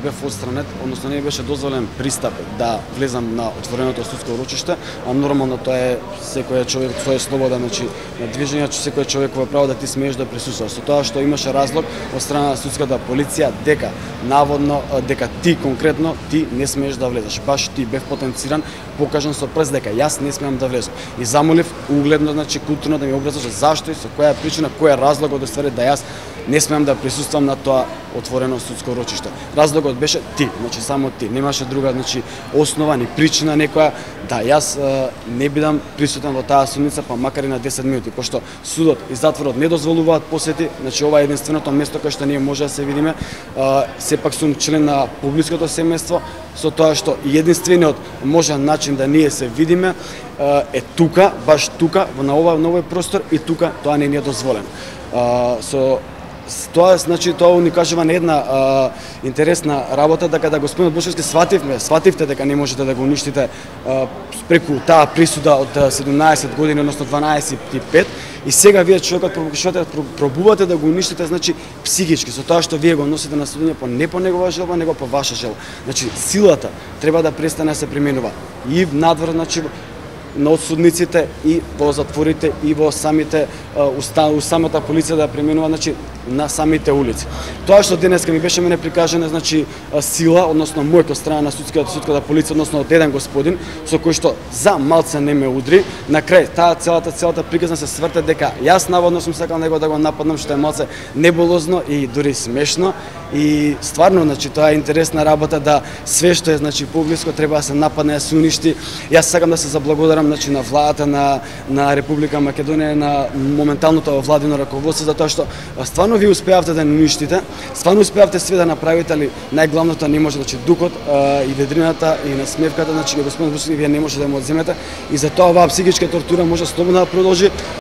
Бев отстранет, односно не беше дозволен пристап да влезам на отвореното судско урочиште, а нормално тоа е секој човек своја слобода, значи на движење, че секој човеково право да ти смееш да присуствуваш. Со тоа што имаше разлог од страна на судската полиција дека наводно дека ти конкретно ти не смееш да влезеш. Баш ти бев потенциран, покажан со прст дека јас не смеам да влезам. И замолив угледно, значи културно да ми образлажи зашто и со која причина, кој е разлогот оствари да јас не смеам да присуствам на тоа отворено судско урочиште. Разлогот беше ти, значи само ти. Немаше друга, значи основа ни причина некоја да јас не бидам присутен во таа судница, па макар и на 10 минути, пошто судот и затворот не дозволуваат посети, значи ова е единственото место кај што ние може да се видиме. Сепак сум член на публиското семејство, со тоа што единствениот можен начин да ние се видиме е тука, баш тука, на овој простор и тука тоа не ни е дозволено. Тоа значи тоа ни кажува на една интересна работа дека да господин Бошевски свативте дека не можете да го уништите преку таа присуда од 17 години, односно 12,5 и сега вие човекот пробувате да го уништите, значи психички, со тоа што вие го носите на судење не по негова желба, него по ваша желба. Значи силата треба да престане да се применува и надвор, значи на одсудниците и во затворите и во самите самата полиција да применува, значи на самите улици. Тоа што денеска ми беше мене прикажана, значи сила, односно мојот страна на судската полиција, односно од еден господин со кој што за малце не ме удри, на крај таа целата приказна се сврте дека јас наводно сум сакал него да го нападнам, што е малце неболозно и дури смешно. И стварно, значи тоа е интересна работа да све што е значи поблиско треба да се нападне, да се уништи. Јас сакам да се заблагодарам значи на владата на Република Македонија, на моменталното владино раководство за тоа што стварно ви успеавте да уништите, стварно успеавте све да направите, али најглавното не може, значи духот и ведрината и насмевката, значи господин Бушевски вие не може да му одземете и за тоа оваа психичка тортура може слободно да продолжи.